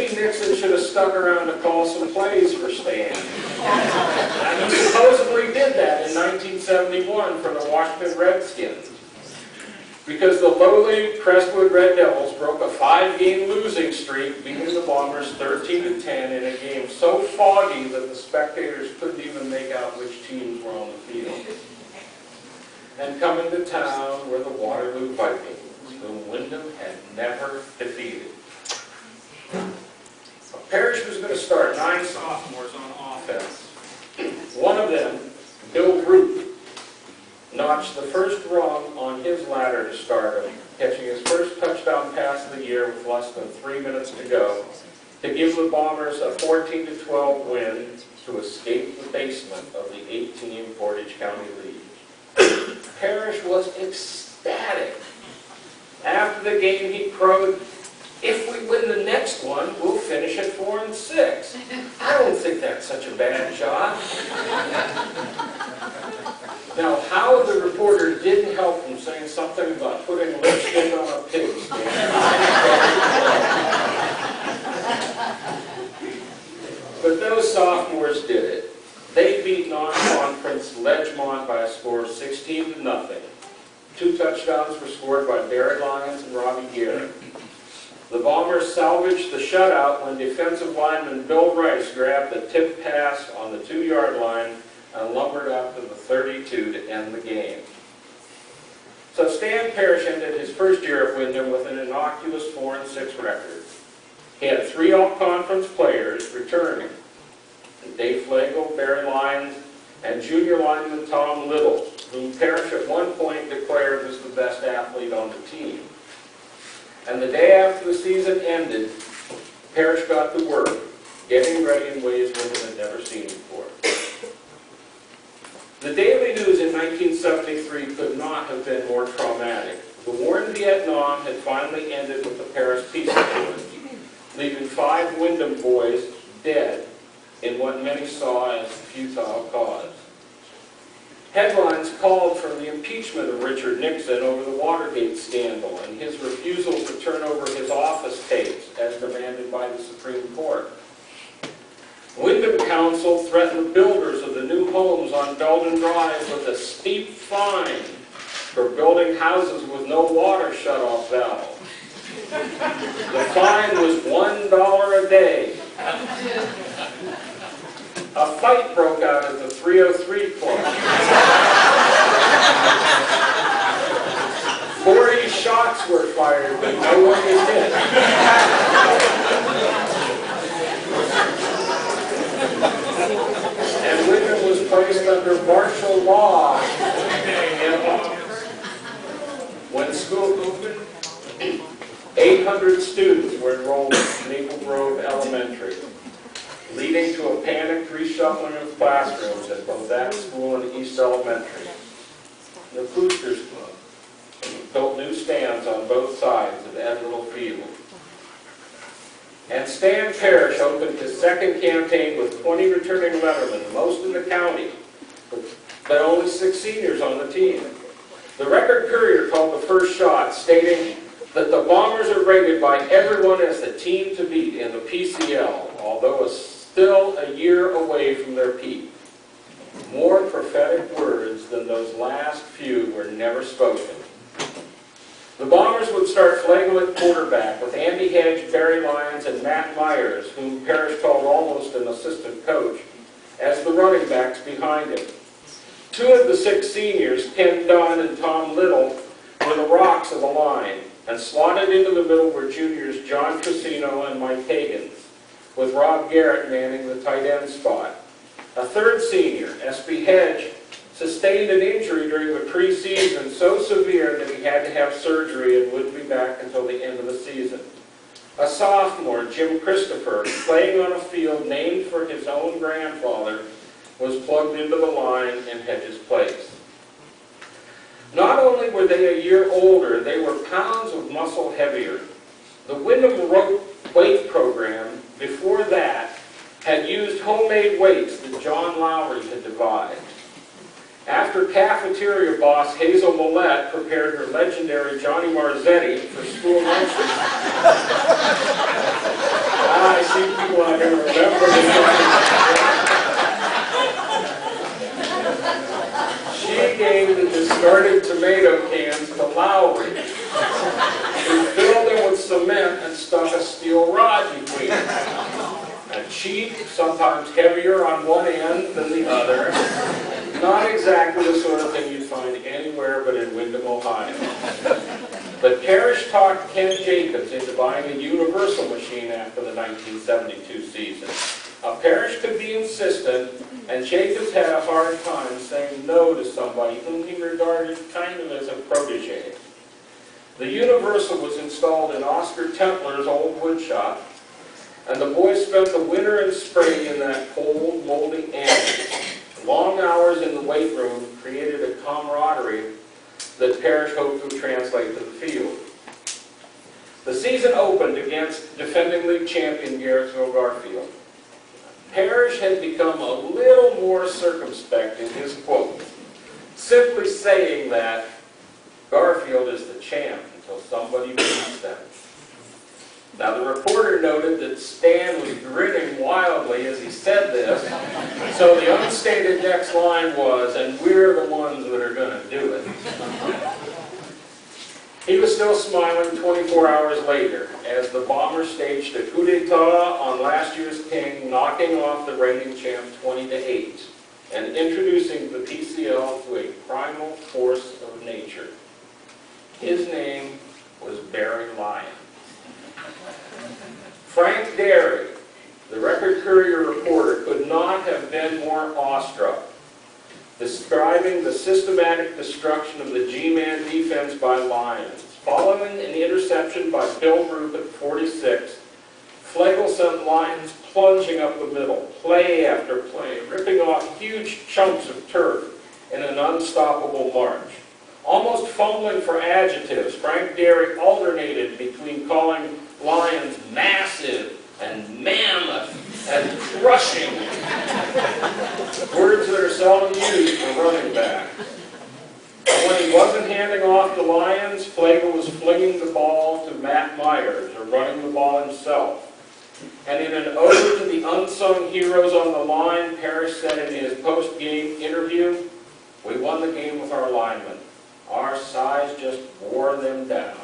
maybe Nixon should have stuck around to call some plays for Stan. And he supposedly did that in 1971 for the Washington Redskins, because the lowly Crestwood Red Devils broke a 5-game losing streak, beating the Bombers 13-10 in a game so foggy that the spectators couldn't even make out which teams were on the field. And coming to town were the Waterloo Vikings, whom Windham had never defeated. Parrish was going to start 9 sophomores on offense. One of them, Bill Root, notched the first rung on his ladder to stardom, catching his first touchdown pass of the year with less than 3 minutes to go, to give the Bombers a 14-12 win to escape the basement of the 8-team Portage County League. Parrish was ecstatic. After the game, he crowed, "If we win the next one, we'll finish at 4-6. I don't think that's such a bad shot." Now, how the reporter didn't help him saying something about putting lipstick on a pig stand. But those sophomores did it. They beat non-conference Ledgemont by a score of 16-0. 2 touchdowns were scored by Barry Lyons and Robbie Garrett. The Bombers salvaged the shutout when defensive lineman Bill Rice grabbed the tip pass on the 2-yard line and lumbered up to the 32 to end the game. So Stan Parrish ended his first year at Windham with an innocuous 4-6 record. He had 3 all-conference players returning: Dave Flagle, Barry Lyons, and junior lineman Tom Little, whom Parrish at one point declared was the best athlete on the team. And the day after the season ended, Parrish got to work, getting ready in ways Windham had never seen before. The Daily News in 1973 could not have been more traumatic. The war in Vietnam had finally ended with the Paris Peace Accord, leaving 5 Windham boys dead in what many saw as a futile cause. Headlines called for the impeachment of Richard Nixon over the Watergate scandal and his refusal to turn over his office tapes as demanded by the Supreme Court. Windham Council threatened the builders of the new homes on Belden Drive with a steep fine for building houses with no water shutoff valve. The fine was $1 a day. A fight broke out at the 303 Club. 40 shots were fired, but no one was hit. And Windham was placed under martial law in August. When school opened, 800 students were enrolled in Maple Grove Elementary, leading to a panicked reshuffling of classrooms at both that school and East Elementary. The Boosters Club built new stands on both sides of Ed Little Field. And Stan Parrish opened his second campaign with 20 returning lettermen, the most in the county, but only 6 seniors on the team. The Record Courier called the first shot, stating that the Bombers are rated by everyone as the team to beat in the PCL, although still a year away from their peak. More prophetic words than those last few were never spoken. The Bombers would start Flagle at quarterback with Andy Hedge, Barry Lyons, and Matt Myers, whom Parrish called almost an assistant coach, as the running backs behind him. 2 of the 6 seniors, Ken Dunn and Tom Little, were the rocks of the line, and slotted into the middle were juniors John Trissino and Mike Higgins, with Rob Garrett manning the tight end spot. A 3rd senior, S.B. Hedge, sustained an injury during the preseason so severe that he had to have surgery and wouldn't be back until the end of the season. A sophomore, Jim Christopher, playing on a field named for his own grandfather, was plugged into the line in Hedges' place. Not only were they a year older, they were pounds of muscle heavier. The Windham weight program, before that, had used homemade weights that John Lowry had devised. After cafeteria boss Hazel Millette prepared her legendary Johnny Marzetti for school lunches, I She gave the discarded tomato cans to Lowry, who filled them with cement and stuck a steel rod between them. A cheap, sometimes heavier on one end than the other. Not exactly the sort of thing you'd find anywhere but in Windham, Ohio. But Parrish talked Ken Jacobs into buying a Universal machine after the 1972 season. Parrish could be insistent, and Jacobs had a hard time saying no to somebody whom he regarded kind of as a protege. The Universal was installed in Oscar Templer's old wood shop, and the boys spent the winter and spring in that cold, moldy annex. Long hours in the weight room created a camaraderie that Parrish hoped would translate to the field. The season opened against defending league champion Garrettsville Garfield. Parrish had become a little more circumspect in his quote, simply saying that Garfield is the champ until somebody beats them. Now the reporter noted that Stan was grinning wildly as he said this, so the unstated next line was, "And we're the ones that are going to do it." He was still smiling 24 hours later as the Bombers staged a coup d'etat on last year's king, knocking off the reigning champ 20-8 and introducing the PCL to a primal force of nature. His name was Barry Lyon. Frank Derry, the Record Courier reporter, could not have been more awestruck, describing the systematic destruction of the G-man defense by Lions. Following an interception by Bill Roop at 46, Flegel sent Lions plunging up the middle, play after play, ripping off huge chunks of turf in an unstoppable march. Almost fumbling for adjectives, Frank Derry alternated between calling Lions massive and mammoth and crushing, words that are seldom used for running back. And when he wasn't handing off the Lions, Flegel was flinging the ball to Matt Myers or running the ball himself. And in an ode to the unsung heroes on the line, Parrish said in his post-game interview, "We won the game with our linemen. Our size just wore them down."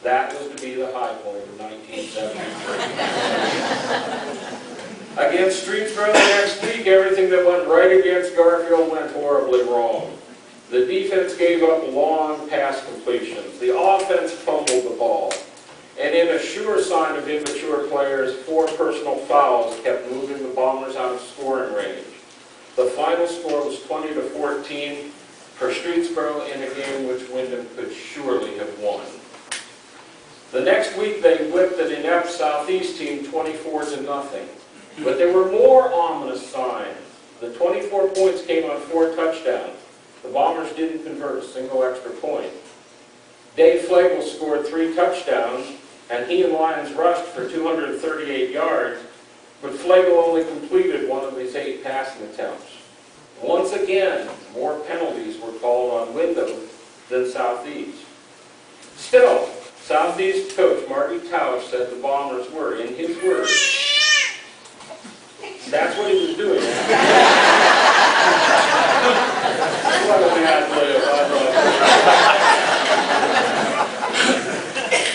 That was to be the high point of 1973. Against Streetsboro the next week, everything that went right against Garfield went horribly wrong. The defense gave up long pass completions. The offense fumbled the ball. And in a sure sign of immature players, 4 personal fouls kept moving the Bombers out of scoring range. The final score was 20-14 for Streetsboro in a game which Windham could surely have won. The next week they whipped an inept Southeast team 24-0. But there were more ominous signs. The 24 points came on 4 touchdowns. The Bombers didn't convert a single extra point. Dave Flegel scored 3 touchdowns, and he and Lions rushed for 238 yards, but Flegel only completed 1 of his 8 passing attempts. Once again, more penalties were called on Windham than Southeast. Still, Southeast coach Marty Tausch said the Bombers were, in his words, that's what he was doing. What a mad live, I love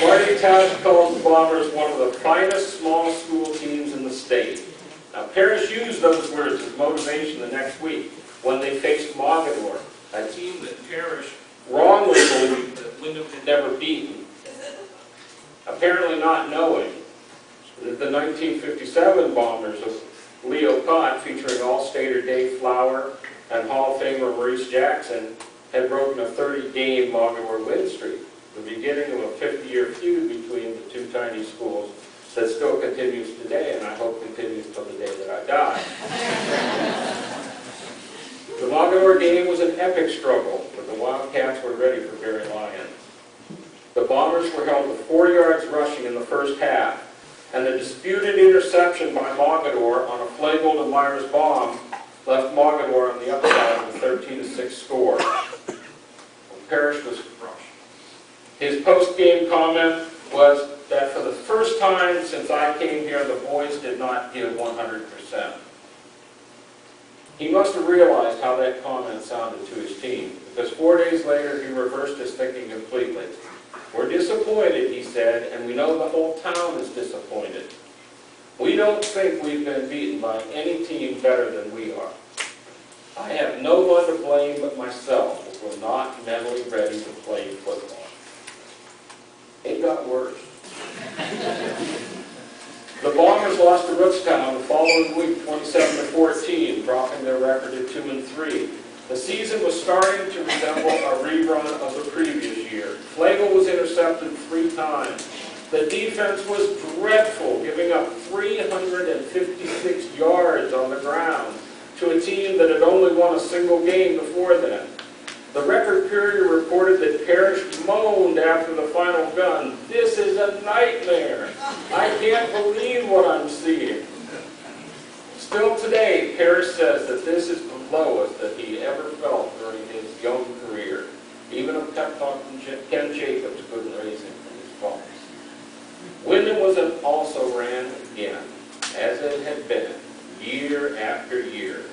it. Marty Tausch called the Bombers one of the finest small school teams in the state. Now, Parrish used those words as motivation the next week when they faced Mogadore, a team that Parrish wrongly believed that Windham had never beaten, apparently not knowing that the 1957 Bombers of Leo Cott, featuring All-Stater Dave Flower and Hall of Famer Maurice Jackson, had broken a 30-game Mogadore win streak, the beginning of a 50-year feud between the 2 tiny schools that still continues today, and I hope continues till the day that I die. The Mogadore game was an epic struggle, but the Wildcats were ready for Barry Lyon. The Bombers were held to 4 yards rushing in the first half, and the disputed interception by Mogadore on a Flegel to Myers bomb left Mogadore on the upside with a 13-6 score. Parrish was crushed. His post-game comment was that for the first first time since I came here, the boys did not give 100%. He must have realized how that comment sounded to his team, because 4 days later he reversed his thinking completely. We're disappointed, he said, and we know the whole town is disappointed. We don't think we've been beaten by any team better than we are. I have no one to blame but myself if we're not mentally ready to play football. It got worse. The Bombers lost to Rootstown the following week, 27-14, dropping their record at 2-3. The season was starting to resemble a rerun of the previous year. Flagel was intercepted 3 times. The defense was dreadful, giving up 356 yards on the ground to a team that had only won a single game before then. The Record Courier reported that Parrish moaned after the final gun, "This is a nightmare. I can't believe what I'm seeing." Still today, Parrish says that this is the lowest that he ever felt during his young career. Even a pep talk from Ken Jacobs couldn't raise him from his faults. Windham was also ran again, as it had been, year after year.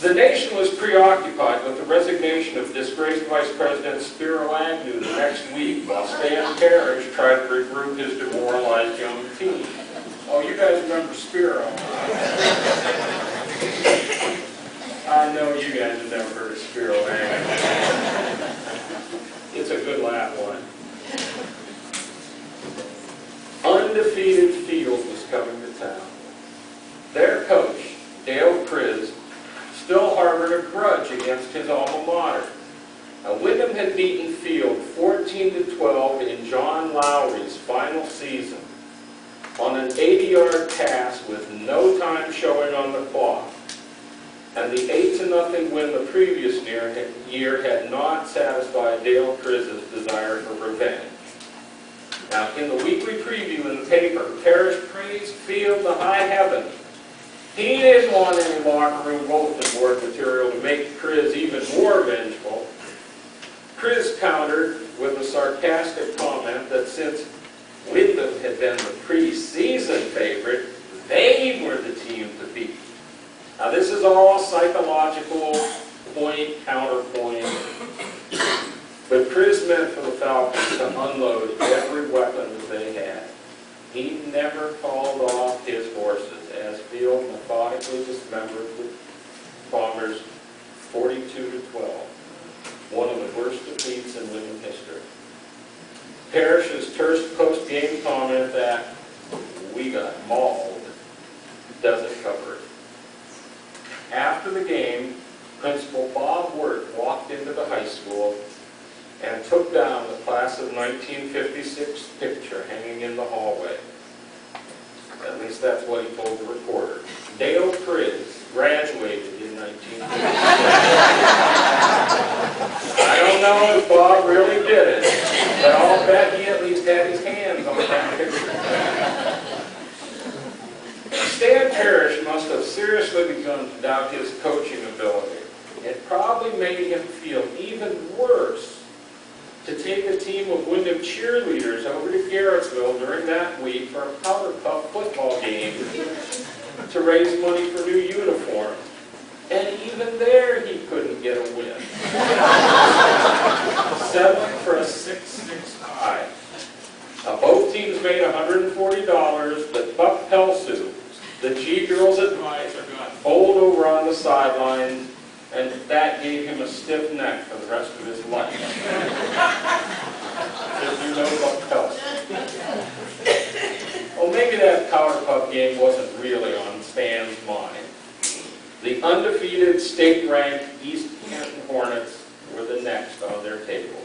The nation was preoccupied with the resignation of disgraced Vice President Spiro Agnew the next week, while Stan Parrish tried to regroup his demoralized young team. Oh, you guys remember Spiro? I know you guys have never heard of Spiro Agnew. It's a good laugh one. Undefeated Field was coming to town. Their coach, Dale Criz, still harbored a grudge against his alma mater. Now, Windham had beaten Field 14-12 in John Lowry's final season on an 80-yard pass with no time showing on the clock. And the 8-0 win the previous year had not satisfied Dale Criz's desire for revenge. Now, in the weekly preview in the paper, Parrish praised Field to high heaven. He didn't want any locker room bulletin board material to make Criz even more vengeful. Criz countered with a sarcastic comment that since Windham had been the preseason favorite, they were the team to beat. Now this is all psychological point, counterpoint, but Criz meant for the Falcons to unload every weapon that they had. He never called off his horses as Field methodically dismembered the Bombers 42-12, one of the worst defeats in Windham history. Parrish's terse post-game comment that "we got mauled" doesn't cover it. After the game, Principal Bob Wirt walked into the high school and took down the class of 1956 picture hanging in the hallway. At least that's what he told the reporter. Dale Criz graduated in 1956. I don't know if Bob really did it, but I'll bet he at least had his hands on that picture. Stan Parrish must have seriously begun to doubt his coaching ability. It probably made him feel even worse to take a team of Windham cheerleaders over to Garrettsville during that week for a powder puff football game to raise money for new uniforms. And even there he couldn't get a win. Settling for a 6-6 tie. Now both teams made $140, but Buck Pelsu, the G-Girls advisor, got bowled over on the sidelines, and that gave him a stiff neck for the rest of his life. If you know Buck Pelsu. Well, maybe that powder puff game wasn't really on Stan's mind. The undefeated, state-ranked East Canton Hornets were the next on their table.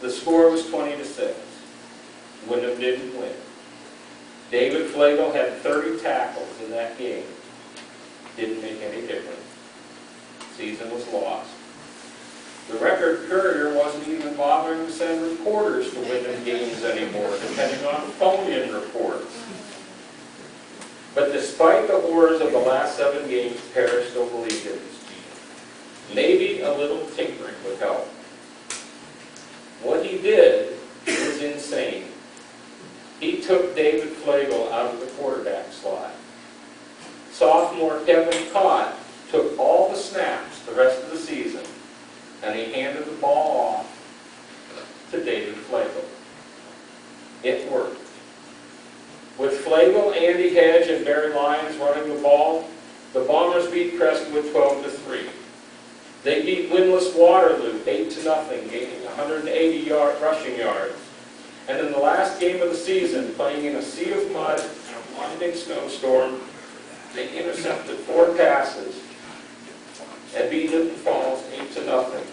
The score was 20-6. Windham didn't win. David Flagel had 30 tackles in that game. Didn't make any difference. Season was lost. The Record Courier wasn't even bothering to send reporters to Windham games anymore, depending on phone-in reports. But despite the horrors of the last 7 games, Parrish still believed in his team. Maybe a little tinkering would help. What he did was insane. took David Flegel out of the quarterback slot. Sophomore Kevin Cott took all the snaps the rest of the season, and he handed the ball off to David Flegel. It worked. With Flegel, Andy Hedge, and Barry Lyons running the ball, the Bombers beat Crestwood 12-3. They beat winless Waterloo 8-0, gaining 180 rushing yards. And in the last game of the season, playing in a sea of mud and a blinding snowstorm, they intercepted 4 passes and beat Newton Falls 8-0.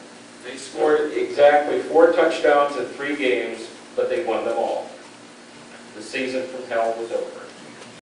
They scored exactly 4 touchdowns in 3 games, but they won them all. The season from hell was over.